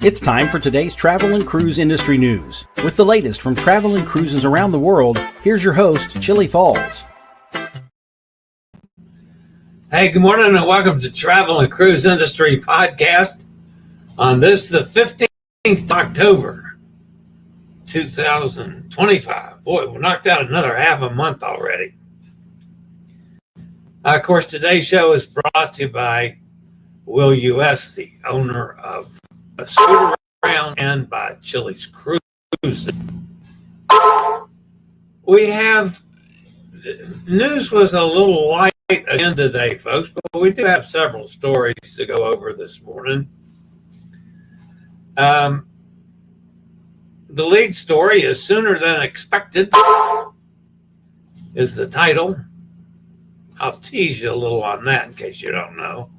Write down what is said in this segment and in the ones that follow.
It's time for today's travel and cruise industry news. With the latest from travel and cruises around the world, here's your host, Chillie Falls. Hey, good morning and welcome to Travel and Cruise Industry Podcast on this, the 15th of October, 2025. Boy, we knocked out another half a month already. Of course, today's show is brought to you by Will U.S., the owner of a scooter around, and by chilliescruises. We have, news was a little light again today, folks, but we do have several stories to go over this morning. The lead story is Sooner Than Expected is the title. I'll tease you a little on that in case you don't know.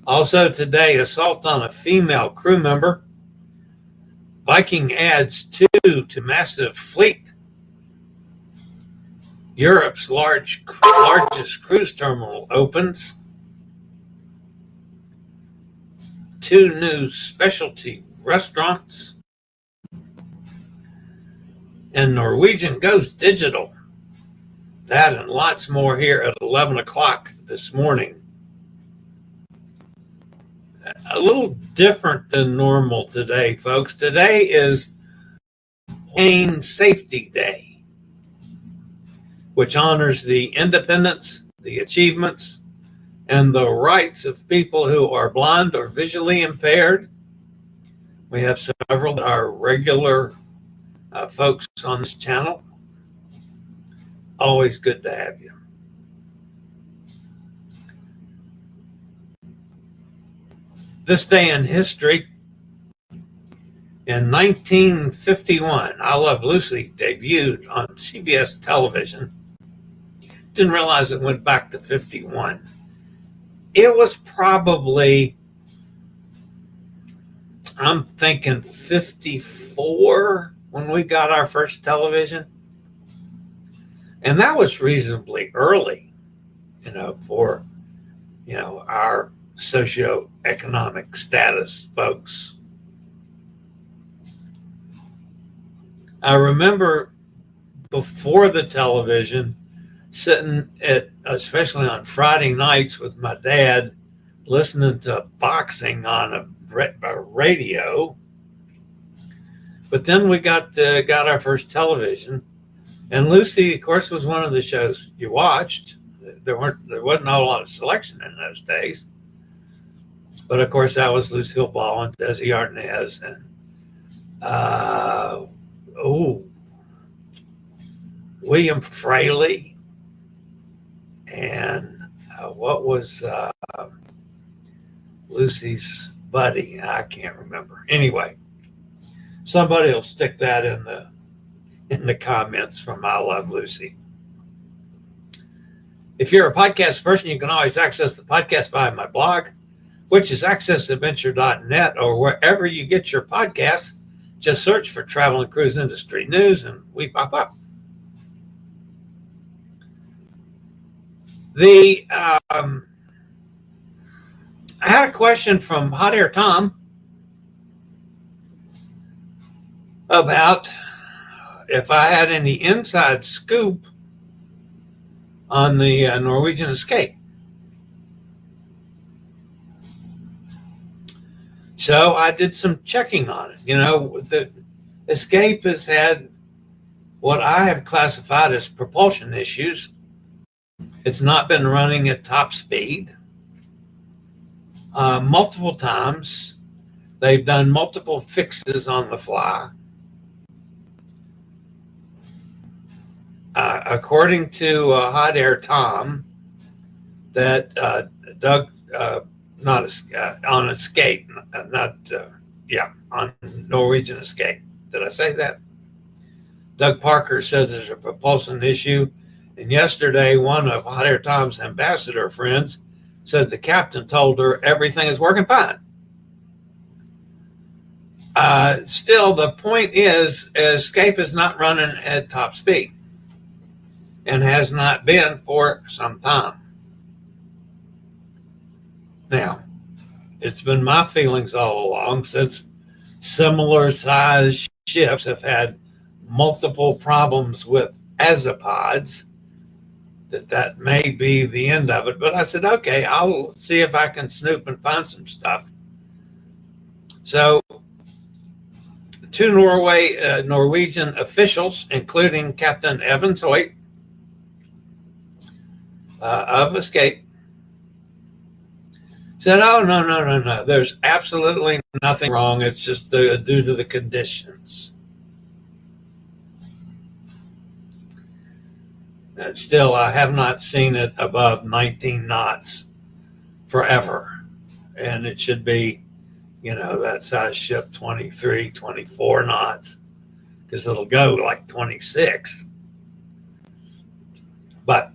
Also today, assault on a female crew member. Viking adds 2 to massive fleet. Europe's largest cruise terminal opens. 2 new specialty restaurants. And Norwegian goes digital. That and lots more here at 11 o'clock this morning. A little different than normal today, folks. Today is Plane Safety Day, which honors the independence, the achievements, and the rights of people who are blind or visually impaired. We have several that are regular folks on this channel. Always good to have you. This day in history, in 1951, I Love Lucy debuted on CBS television. Didn't realize it went back to 51. It was probably, I'm thinking 54 when we got our first television. And that was reasonably early, for, our socioeconomic status folks. I remember before the television sitting especially on Friday nights with my dad, listening to boxing on a radio. But then we got our first television, and Lucy, of course, was one of the shows you watched. There wasn't a lot of selection in those days. But of course, that was Lucille Ball and Desi Arnaz and William Fraley, and what was Lucy's buddy? I can't remember. Anyway, somebody will stick that in the comments from I Love Lucy. If you're a podcast person, you can always access the podcast via my blog, which is accessadventure.net, or wherever you get your podcasts. Just search for Travel and Cruise Industry News and we pop up. I had a question from Hot Air Tom about if I had any inside scoop on the Norwegian escape. So I did some checking on it. The escape has had what I have classified as propulsion issues. It's not been running at top speed. Multiple times. They've done multiple fixes on the fly. According to Hot Air Tom, that Doug, on Escape, on Norwegian Escape. Did I say that? Doug Parker says there's a propulsion issue. And yesterday, one of Hot Air Tom's ambassador friends said the captain told her everything is working fine. Still, the point is, Escape is not running at top speed and has not been for some time. Now, it's been my feelings all along, since similar sized ships have had multiple problems with azipods, that may be the end of it. But I said, okay, I'll see if I can snoop and find some stuff. So two Norwegian officials, including Captain Evans Hoyt of Escape, said, oh, no. There's absolutely nothing wrong. It's just due to the conditions. And still, I have not seen it above 19 knots forever. And it should be, that size ship, 23, 24 knots, because it'll go like 26. But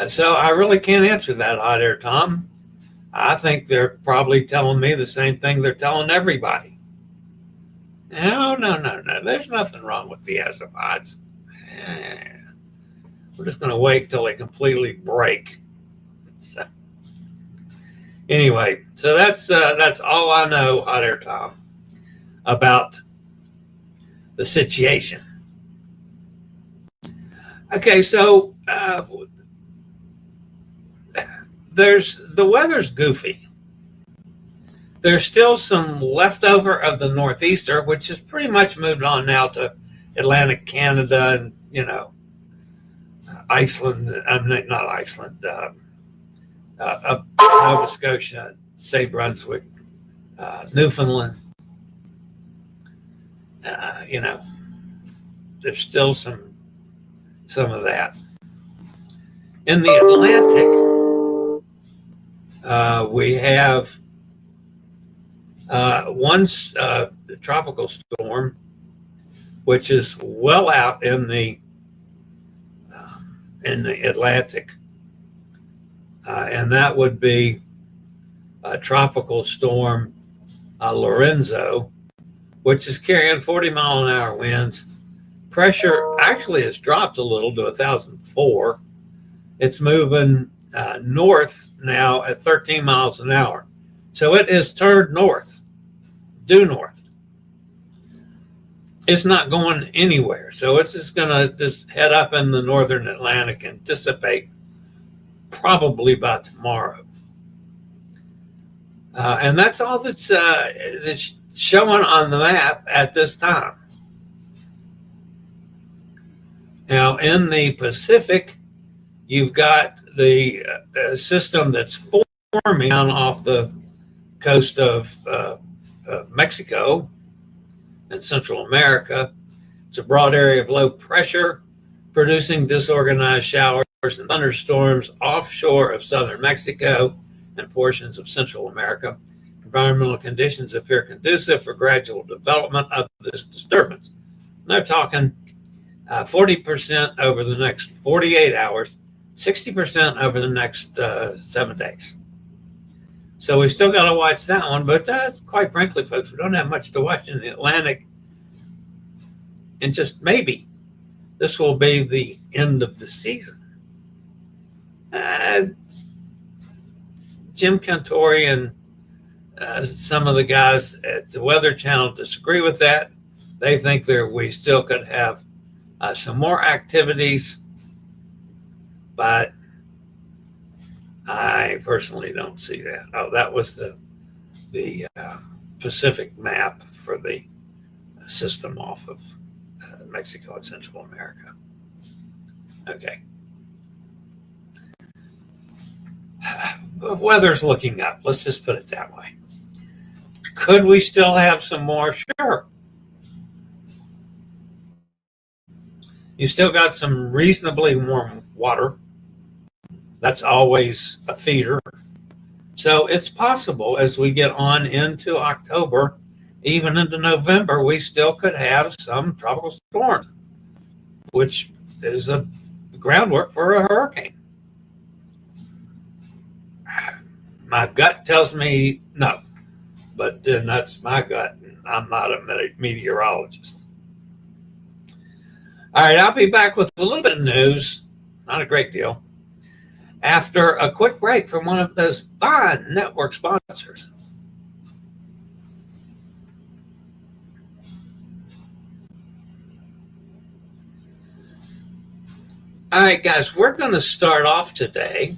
so I really can't answer that, Hot Air Tom. I think they're probably telling me the same thing they're telling everybody. No. There's nothing wrong with the azipods. We're just going to wait till they completely break. So, anyway, so that's all I know, Hot Air Tom, about the situation. Okay, so the weather's goofy. There's still some leftover of the northeaster, which has pretty much moved on now to Atlantic Canada and Iceland. Not Iceland. Nova Scotia, St. Brunswick, Newfoundland. There's still some of that. In the Atlantic, we have one tropical storm, which is well out in the Atlantic, and that would be Tropical Storm Lorenzo, which is carrying 40-mile-an-hour winds. Pressure actually has dropped a little to 1,004. It's moving north now at 13 miles an hour. So it is turned due north. It's not going anywhere. So it's just going to just head up in the northern Atlantic and dissipate probably by tomorrow. And that's all that's showing on the map at this time. Now, in the Pacific, you've got the system that's forming down off the coast of Mexico and Central America. It's a broad area of low pressure, producing disorganized showers and thunderstorms offshore of southern Mexico and portions of Central America. Environmental conditions appear conducive for gradual development of this disturbance. And they're talking 40% over the next 48 hours, 60% over the next 7 days. So we still got to watch that one, but quite frankly, folks, we don't have much to watch in the Atlantic. And just maybe this will be the end of the season. Jim Cantori and some of the guys at the Weather Channel disagree with that. They think we still could have some more activities, but I personally don't see that. Oh, that was the Pacific map for the system off of Mexico and Central America. Okay. Weather's looking up. Let's just put it that way. Could we still have some more? Sure. You still got some reasonably warm water. That's always a feeder. So it's possible as we get on into October, even into November, we still could have some tropical storms, which is a groundwork for a hurricane. My gut tells me no, but then that's my gut. I'm not a meteorologist. All right, I'll be back with a little bit of news, not a great deal. after a quick break from one of those fine network sponsors. All right, guys, we're going to start off today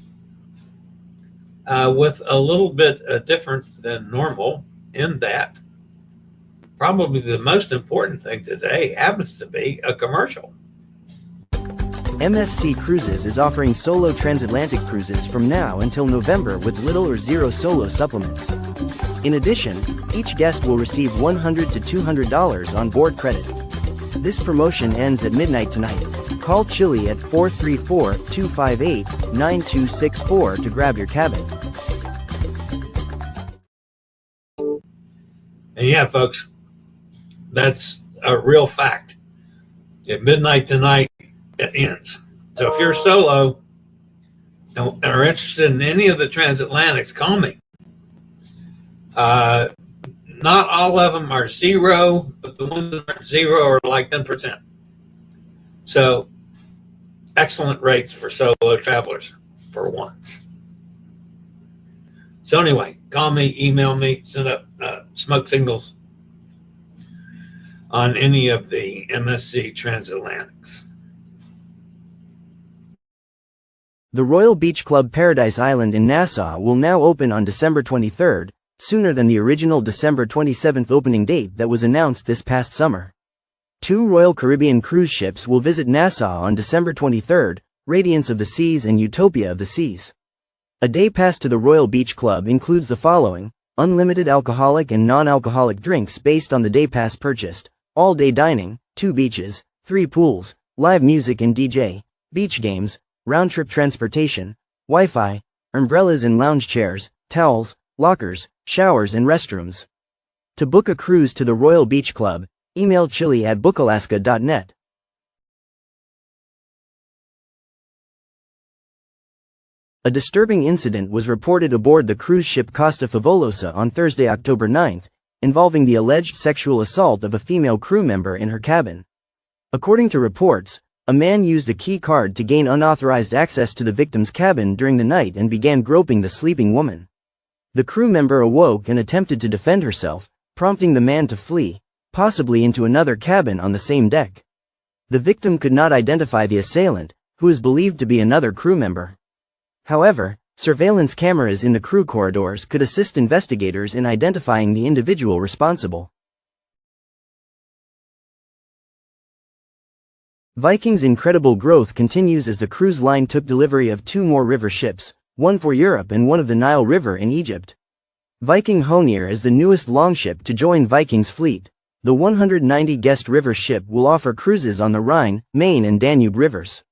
with a little bit different than normal, in that probably the most important thing today happens to be a commercial. MSC Cruises is offering solo transatlantic cruises from now until November with little or zero solo supplements. In addition, each guest will receive $100 to $200 on board credit. This promotion ends at midnight tonight. Call Chillie at 434-258-9264 to grab your cabin. And yeah, folks, that's a real fact. At midnight tonight, it ends. So if you're solo and are interested in any of the transatlantics, call me. Not all of them are zero, but the ones that are zero are like 10%. So excellent rates for solo travelers for once. So anyway, call me, email me, send up smoke signals on any of the MSC transatlantics. The Royal Beach Club Paradise Island in Nassau will now open on December 23rd, sooner than the original December 27th opening date that was announced this past summer. 2 Royal Caribbean cruise ships will visit Nassau on December 23rd, Radiance of the Seas and Utopia of the Seas. A day pass to the Royal Beach Club includes the following: unlimited alcoholic and non-alcoholic drinks based on the day pass purchased, all-day dining, 2 beaches, 3 pools, live music and DJ, beach games, round-trip transportation, Wi-Fi, umbrellas and lounge chairs, towels, lockers, showers and restrooms. To book a cruise to the Royal Beach Club, email Chillie at bookalaska.net. A disturbing incident was reported aboard the cruise ship Costa Favolosa on Thursday, October 9th, involving the alleged sexual assault of a female crew member in her cabin. According to reports, a man used a key card to gain unauthorized access to the victim's cabin during the night and began groping the sleeping woman. The crew member awoke and attempted to defend herself, prompting the man to flee, possibly into another cabin on the same deck. The victim could not identify the assailant, who is believed to be another crew member. However, surveillance cameras in the crew corridors could assist investigators in identifying the individual responsible. Viking's incredible growth continues as the cruise line took delivery of 2 more river ships, one for Europe and one of the Nile River in Egypt. Viking Honir is the newest longship to join Viking's fleet. The 190-guest river ship will offer cruises on the Rhine, Main and Danube rivers.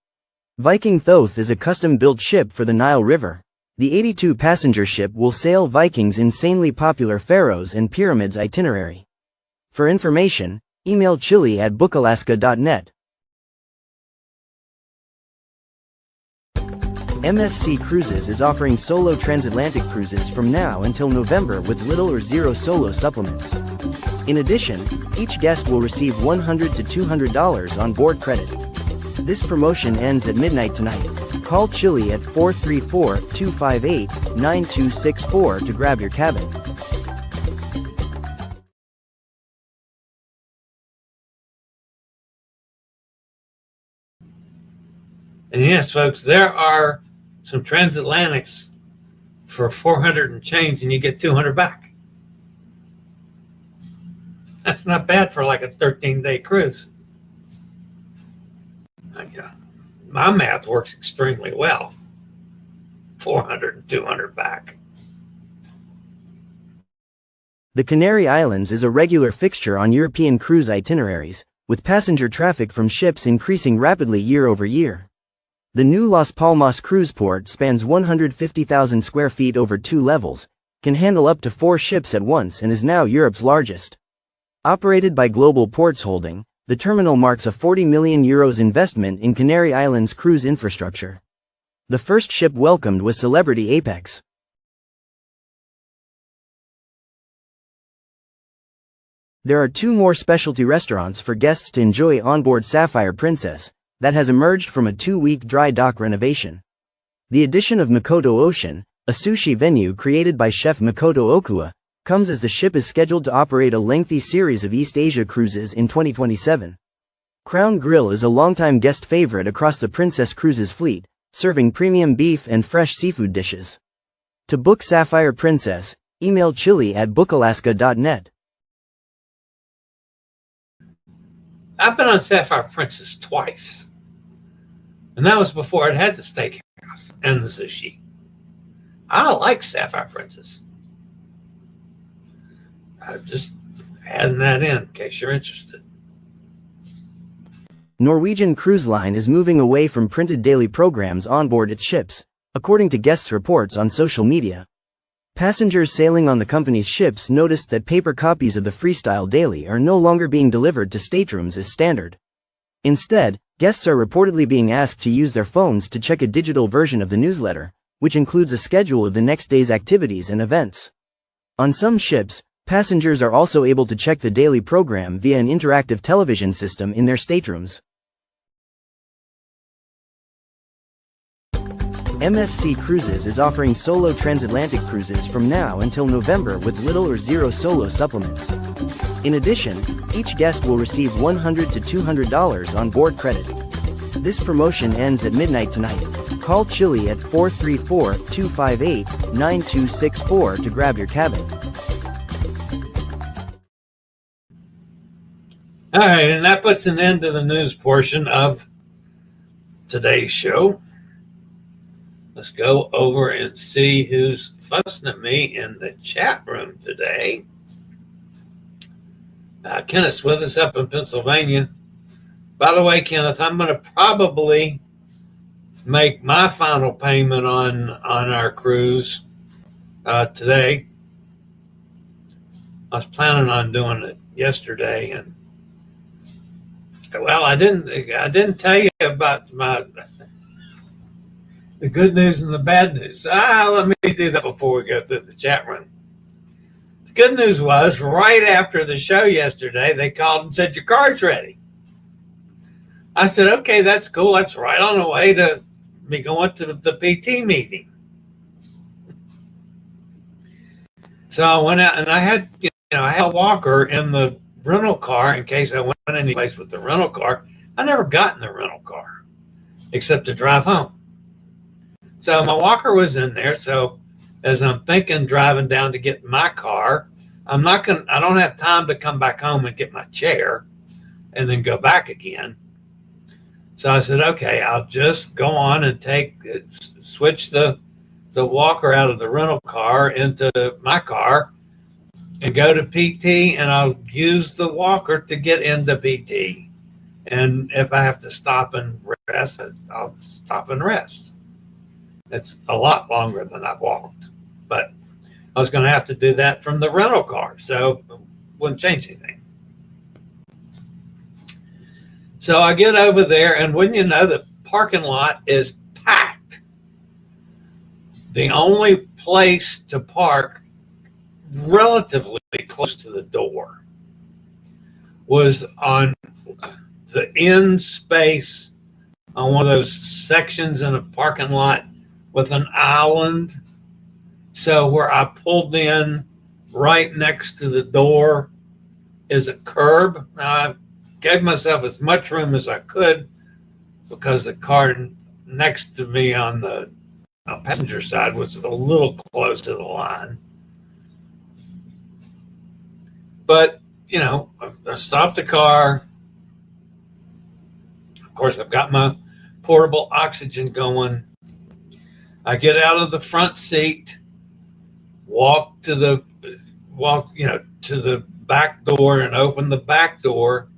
Viking Thoth is a custom-built ship for the Nile River. The 82-passenger ship will sail Viking's insanely popular Pharaohs and Pyramids itinerary. For information, email Chillie at bookalaska.net. MSC Cruises is offering solo transatlantic cruises from now until November with little or zero solo supplements. In addition, each guest will receive $100 to $200 on board credit. This promotion ends at midnight tonight. Call Chillie at 434-258-9264 to grab your cabin. And yes, folks, there are some transatlantics for 400 and change, and you get 200 back. That's not bad for like a 13-day cruise. Yeah, my math works extremely well. 400 and 200 back. The Canary Islands is a regular fixture on European cruise itineraries, with passenger traffic from ships increasing rapidly year over year. The new Las Palmas cruise port spans 150,000 square feet over 2 levels, can handle up to 4 ships at once and is now Europe's largest. Operated by Global Ports Holding, the terminal marks a €40 million investment in Canary Islands cruise infrastructure. The first ship welcomed was Celebrity Apex. There are 2 more specialty restaurants for guests to enjoy onboard Sapphire Princess, that has emerged from a 2-week dry dock renovation. The addition of Mikoto Ocean, a sushi venue created by chef Mikoto Okuwa, comes as the ship is scheduled to operate a lengthy series of East Asia cruises in 2027. Crown Grill is a longtime guest favorite across the Princess Cruises fleet, serving premium beef and fresh seafood dishes. To book Sapphire Princess, email chillie@bookalaska.net. I've been on Sapphire Princess twice, and that was before it had the steakhouse and the sushi. I like Sapphire Princess. I'm just adding that in case you're interested. Norwegian Cruise Line is moving away from printed daily programs on board its ships, according to guests' reports on social media. Passengers sailing on the company's ships noticed that paper copies of the Freestyle Daily are no longer being delivered to staterooms as standard. Instead, guests are reportedly being asked to use their phones to check a digital version of the newsletter, which includes a schedule of the next day's activities and events. On some ships, passengers are also able to check the daily program via an interactive television system in their staterooms. MSC Cruises is offering solo transatlantic cruises from now until November with little or zero solo supplements. In addition, each guest will receive $100 to $200 on board credit. This promotion ends at midnight tonight. Call Chillie at 434-258-9264 to grab your cabin. All right, and that puts an end to the news portion of today's show. Let's go over and see who's fussing at me in the chat room today. Kenneth's with us up in Pennsylvania. By the way, Kenneth, I'm going to probably make my final payment on our cruise today. I was planning on doing it yesterday, and well, I didn't tell you about the good news and the bad news. Let me do that before we go through the chat room. The good news was right after the show yesterday, they called and said, your car's ready. I said, okay, that's cool. That's right on the way to me going to the PT meeting. So I went out and I had a walker in the rental car in case I went any place with the rental car. I never got in the rental car except to drive home. So my walker was in there. So as I'm thinking driving down to get my car, I don't have time to come back home and get my chair and then go back again. So I said, okay, I'll just go on and switch the walker out of the rental car into my car and go to PT, and I'll use the walker to get into PT. And if I have to stop and rest, I'll stop and rest. It's a lot longer than I've walked, but I was going to have to do that from the rental car, so it wouldn't change anything. So I get over there, and wouldn't you know, the parking lot is packed. The only place to park relatively close to the door was on the end space on one of those sections in a parking lot with an island. So where I pulled in right next to the door is a curb. Now I gave myself as much room as I could because the car next to me on the passenger side was a little close to the line. But, I stopped the car. Of course, I've got my portable oxygen going. I get out of the front seat, walk to the back door and open the back door.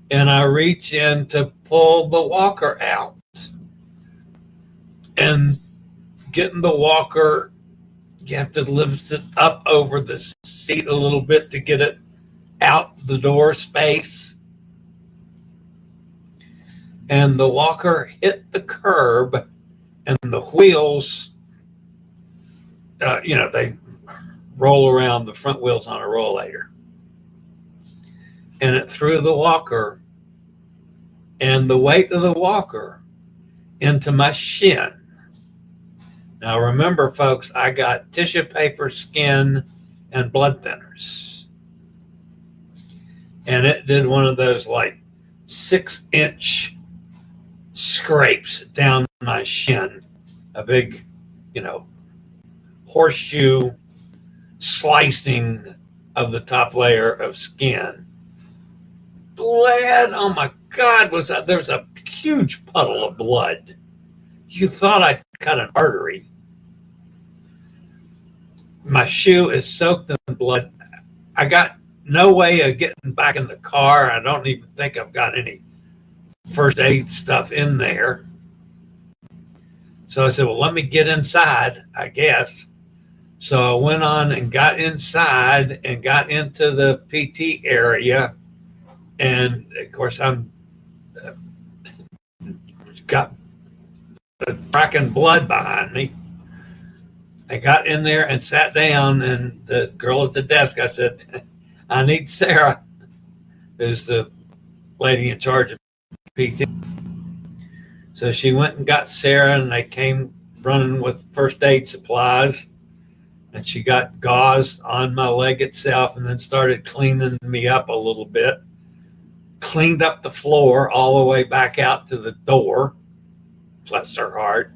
And I reach in to pull the walker out. And getting the walker, you have to lift it up over the seat a little bit to get it out the door space. And the walker hit the curb, and the wheels, they roll around, the front wheels on a rollator. And it threw the walker and the weight of the walker into my shin. Now remember, folks, I got tissue paper, skin, and blood thinners. And it did one of those like 6-inch scrapes down my shin, a big, horseshoe slicing of the top layer of skin. Bled, oh my God, there was a huge puddle of blood. You thought I'd cut an artery. My shoe is soaked in blood. I got no way of getting back in the car. I don't even think I've got any first aid stuff in there. So I said, well, let me get inside, I guess. So I went on and got inside and got into the PT area. And of course, I'm got the cracking blood behind me. I got in there and sat down, and the girl at the desk, I said, I need Sarah, who's the lady in charge of PT. So she went and got Sarah, and they came running with first aid supplies, and she got gauze on my leg itself and then started cleaning me up a little bit, cleaned up the floor all the way back out to the door, bless her heart.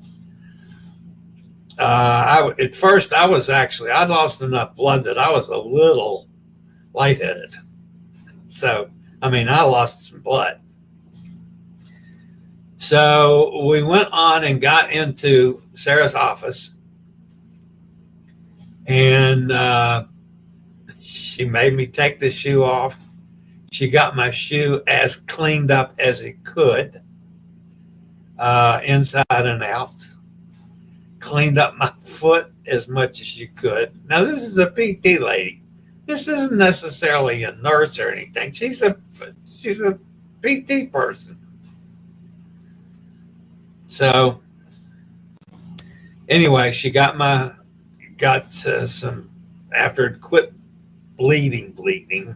At first, I lost enough blood that I was a little lightheaded. So, I lost some blood. So we went on and got into Sarah's office, and she made me take the shoe off. She got my shoe as cleaned up as it could, inside and out. Cleaned up my foot as much as you could. Now, this is a PT lady. This isn't necessarily a nurse or anything. She's a PT person. So, anyway, she got some, after it quit bleeding,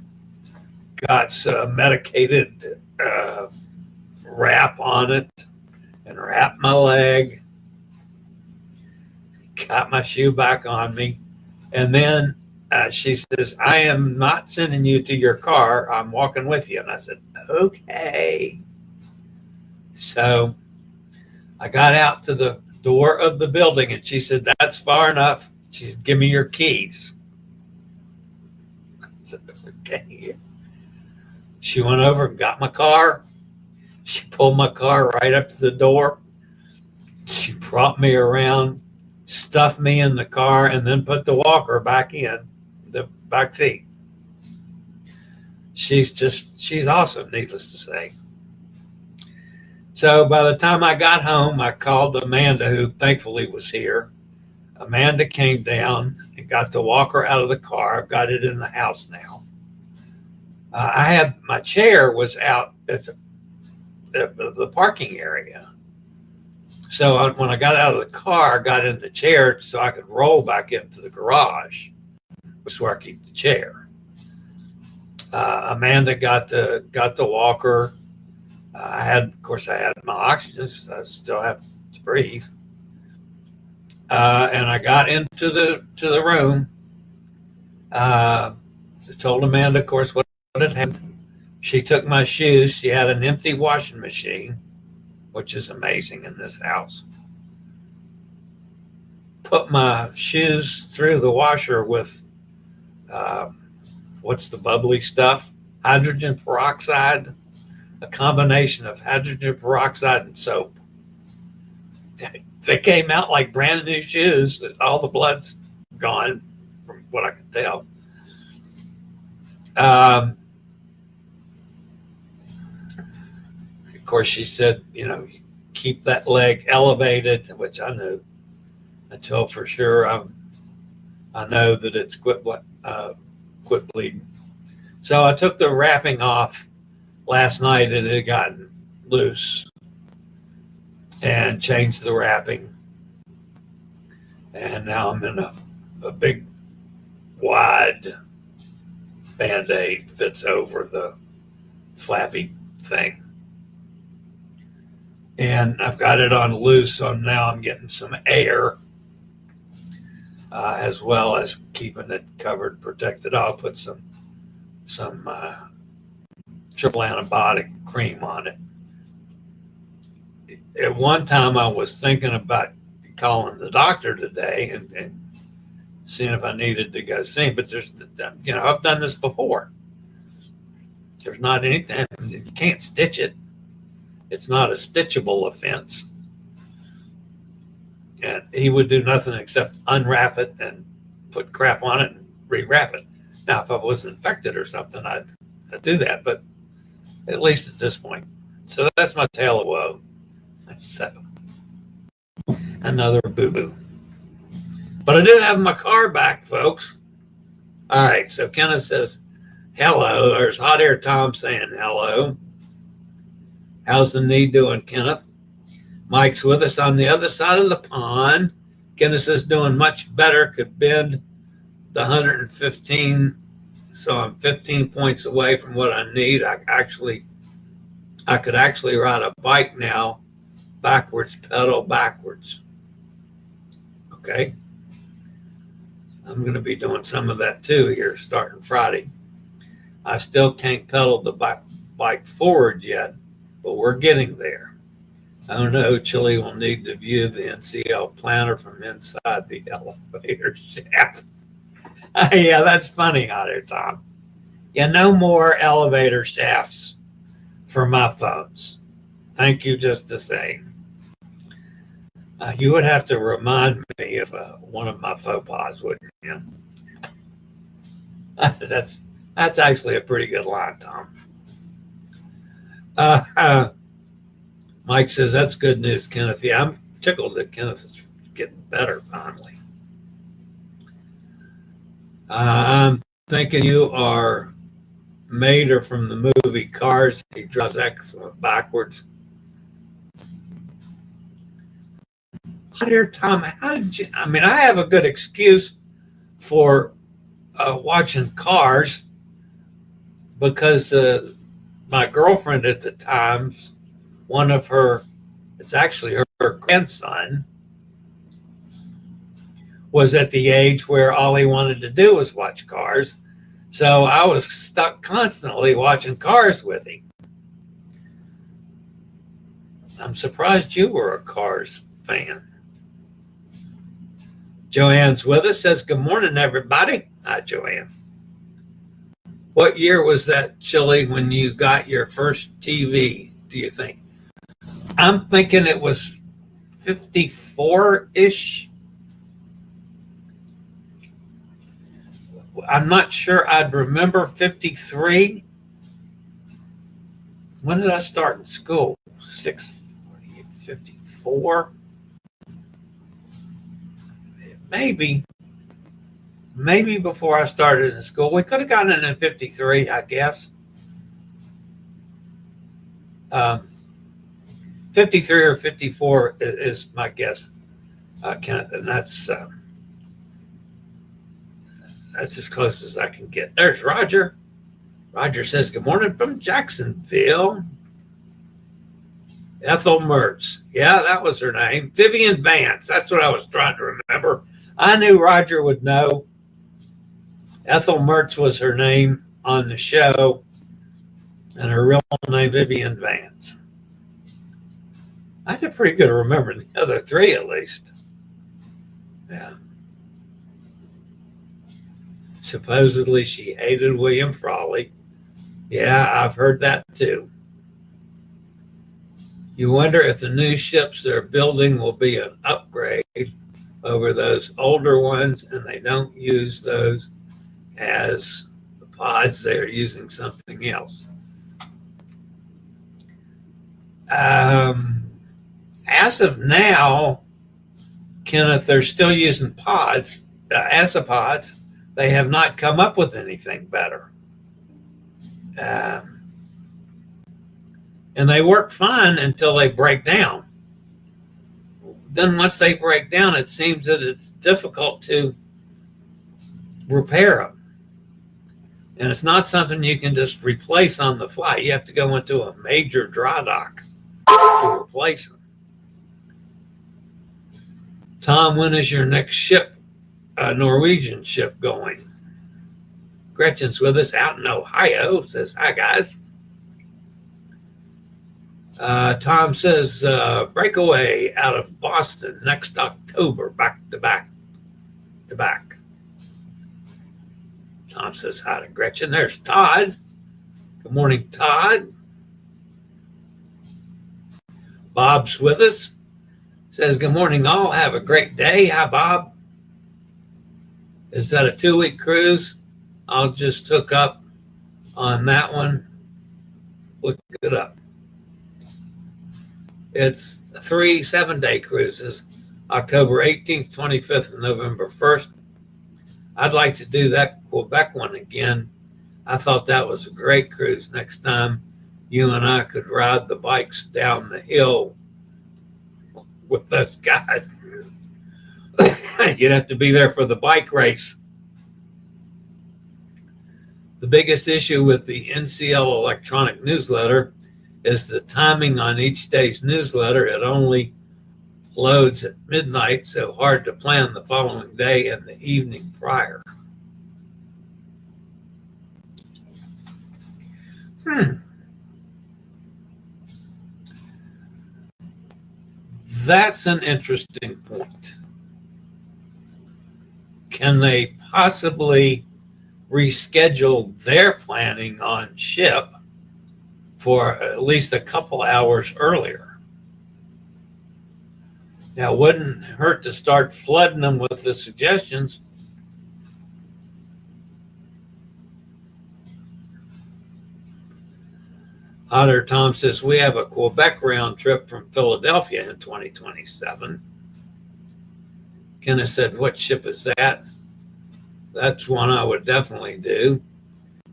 got some medicated wrap on it and wrapped my leg. Got my shoe back on me. And then she says, I am not sending you to your car. I'm walking with you. And I said, okay. So I got out to the door of the building, and she said, that's far enough. She said, give me your keys. I said, okay. She went over and got my car. She pulled my car right up to the door. She brought me around, stuffed me in the car, and then put the walker back in the back seat. She's awesome, needless to say. So by the time I got home, I called Amanda, who thankfully was here. Amanda came down and got the walker out of the car. I've got it in the house now. I had my chair was out at the parking area. So when I got out of the car, I got in the chair so I could roll back into the garage, which is where I keep the chair. Amanda got the walker. I had my oxygen, so I still have to breathe. And I got into the room. I told Amanda, of course, what had happened. She took my shoes. She had an empty washing machine, which is amazing in this house. Put my shoes through the washer with, what's the bubbly stuff? Hydrogen peroxide, a combination of hydrogen peroxide and soap. They came out like brand new shoes. All the blood's gone, from what I can tell. Of course, she said, keep that leg elevated, which I knew until for sure I know that it's quit bleeding. So I took the wrapping off last night. It had gotten loose, and changed the wrapping. And now I'm in a big, wide Band-Aid fits over the flappy thing. And I've got it on loose, so now I'm getting some air as well as keeping it covered, protected. I'll put some triple antibiotic cream on it. At one time, I was thinking about calling the doctor today and seeing if I needed to go see him. But there's, I've done this before. There's not anything. You can't stitch it. It's not a stitchable offense. And he would do nothing except unwrap it and put crap on it and rewrap it. Now, if I was infected or something, I'd do that. But at least at this point. So that's my tale of woe. So, another boo-boo. But I did have my car back, folks. All right, so Kenneth says, hello. There's Hot Air Tom saying hello. How's the knee doing, Kenneth? Mike's with us on the other side of the pond. Kenneth is doing much better. Could bend the 115, so I'm 15 points away from what I need. I could actually ride a bike now, backwards, pedal backwards. Okay. I'm going to be doing some of that too here starting Friday. I still can't pedal the bike forward yet, but we're getting there. I don't know. Chillie will need to view the NCL planner from inside the elevator shaft. Yeah, that's funny, Hot Air Tom. Yeah, no more elevator shafts for my phones. Thank you just the same. You would have to remind me of one of my faux pas, wouldn't you? That's actually a pretty good line, Tom. Mike says, that's good news, Kenneth. Yeah, I'm tickled that Kenneth is getting better finally. I'm thinking you are Mater from the movie Cars. He drives excellent backwards. Hot Air Tom, how did you? I mean, I have a good excuse for watching Cars because my girlfriend at the time, it's actually her grandson, was at the age where all he wanted to do was watch Cars. So I was stuck constantly watching Cars with him. I'm surprised you were a Cars fan. Joanne's with us, says, good morning, everybody. Hi, Joanne. What year was that, Chillie, when you got your first TV, do you think? I'm thinking it was 54-ish. I'm not sure I'd remember 53. When did I start in school? 54? Maybe before I started in school. We could have gotten in 53, I guess. 53 or 54 is my guess, Kenneth, and that's as close as I can get. There's Roger. Roger says, good morning from Jacksonville. Ethel Mertz. Yeah, that was her name. Vivian Vance. That's what I was trying to remember. I knew Roger would know. Ethel Mertz was her name on the show, and her real name, Vivian Vance. I did pretty good at remembering the other three, at least. Yeah. Supposedly she hated William Frawley. Yeah, I've heard that too. You wonder if the new ships they're building will be an upgrade over those older ones, and they don't use those as the pods. They are using something else. As of now, Kenneth, they're still using pods, asapods. They have not come up with anything better. And they work fine until they break down. Then once they break down, it seems that it's difficult to repair them. And it's not something you can just replace on the fly. You have to go into a major dry dock to replace them. Tom, when is your next ship a Norwegian ship going. Gretchen's with us out in Ohio. Says, hi, guys. Tom says, breakaway out of Boston next October, back to back to back. Tom says hi to Gretchen. There's Todd. Good morning, Todd. Bob's with us. Says, good morning, all. Have a great day. Hi, Bob. Is that a 2-week cruise? I'll just hook up on that one. Look it up. It's 3 7-day cruises, October 18th, 25th, and November 1st. I'd like to do that Quebec one again. I thought that was a great cruise. Next time, you and I could ride the bikes down the hill with those guys. You'd have to be there for the bike race. The biggest issue with the NCL electronic newsletter is the timing on each day's newsletter. It only loads at midnight, so hard to plan the following day and the evening prior. That's an interesting point. Can they possibly reschedule their planning on ship for at least a couple hours earlier? Now, it wouldn't hurt to start flooding them with the suggestions. Otter Tom says, we have a Quebec round trip from Philadelphia in 2027. Kenneth said, what ship is that? That's one I would definitely do.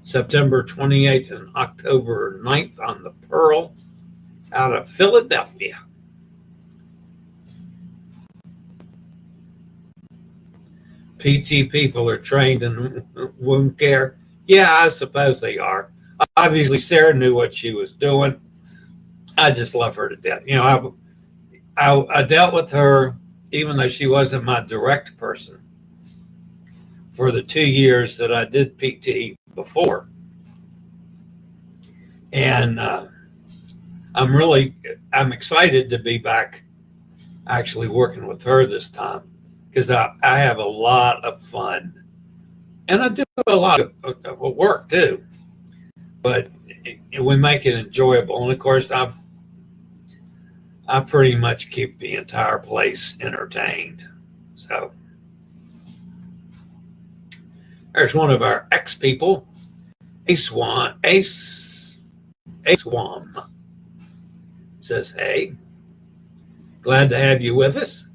September 28th and October 9th on the Pearl out of Philadelphia. PT people are trained in wound care. Yeah, I suppose they are. Obviously, Sarah knew what she was doing. I just love her to death. You know, I dealt with her, even though she wasn't my direct person, for the 2 years that I did PT before. And I'm excited to be back actually working with her this time, because I have a lot of fun. And I do a lot of work too. But we make it enjoyable. And of course, I pretty much keep the entire place entertained. So there's one of our ex-people, Swam, says, hey, glad to have you with us.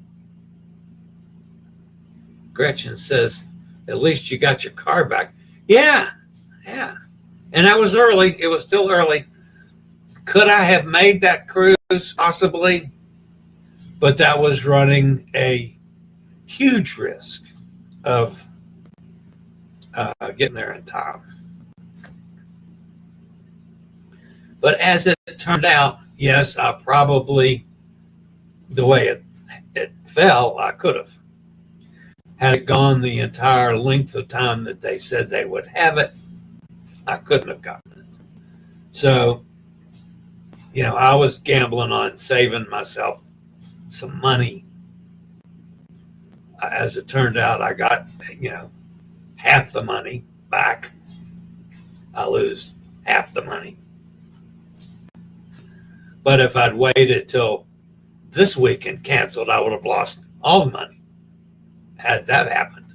Gretchen says, at least you got your car back. Yeah. And that was early. It was still early. Could I have made that cruise? Possibly. But that was running a huge risk of getting there in time. But as it turned out, yes, I probably, the way it fell, I could have. Had it gone the entire length of time that they said they would have it, I couldn't have gotten it. So, you know, I was gambling on saving myself some money. As it turned out, I got, half the money back. I lose half the money. But if I'd waited till this week and canceled, I would have lost all the money had that happened.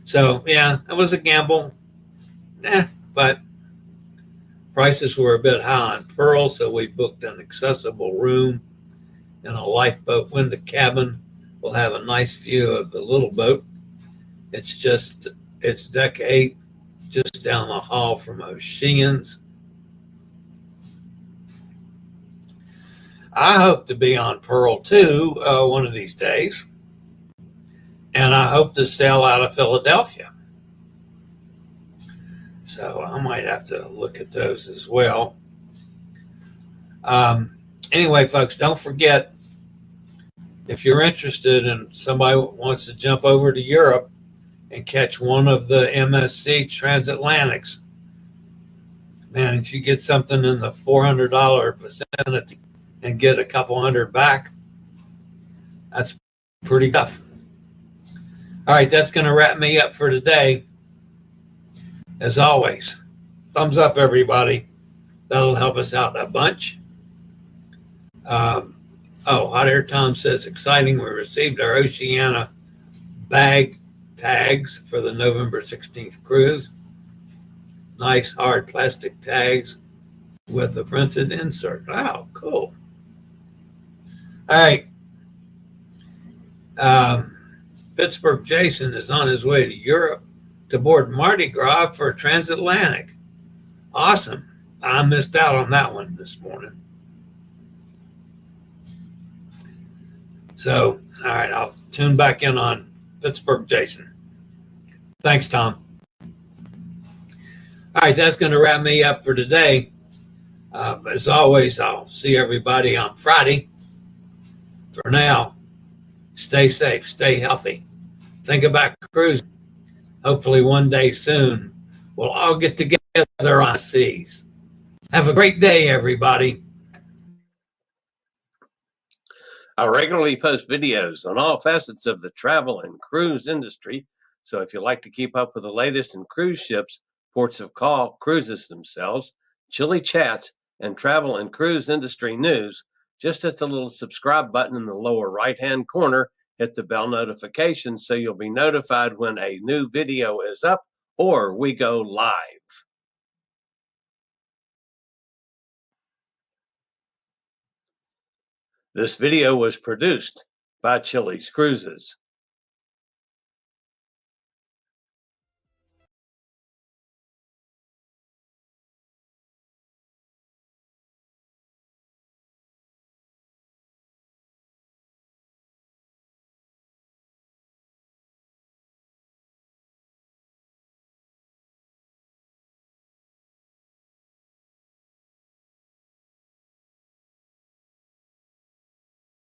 So, yeah, it was a gamble. But prices were a bit high on Pearl, so we booked an accessible room in a lifeboat window cabin. We'll have a nice view of the little boat. It's deck 8, just down the hall from Oceans. I hope to be on Pearl too one of these days. And I hope to sail out of Philadelphia. So I might have to look at those as well. Anyway, folks, don't forget, if you're interested and somebody wants to jump over to Europe, and catch one of the MSC transatlantics. Man, if you get something in the $400 vicinity and get a couple hundred back, that's pretty tough. All right, that's going to wrap me up for today. As always, thumbs up, everybody. That'll help us out a bunch. Hot Air Tom says, exciting. We received our Oceania bag tags for the November 16th cruise. Nice hard plastic tags with the printed insert. Wow, cool. All right. Pittsburgh Jason is on his way to Europe to board Mardi Gras for transatlantic. Awesome. I missed out on that one this morning. So, all right, I'll tune back in on Pittsburgh Jason. Thanks, Tom. All right, that's going to wrap me up for today. As always, I'll see everybody on Friday. For now, stay safe, stay healthy. Think about cruising. Hopefully one day soon, we'll all get together on seas. Have a great day, everybody. I regularly post videos on all facets of the travel and cruise industry. So if you'd like to keep up with the latest in cruise ships, ports of call, cruises themselves, Chillie chats, and travel and cruise industry news, just hit the little subscribe button in the lower right-hand corner, hit the bell notification so you'll be notified when a new video is up or we go live. This video was produced by Chillie's Cruises.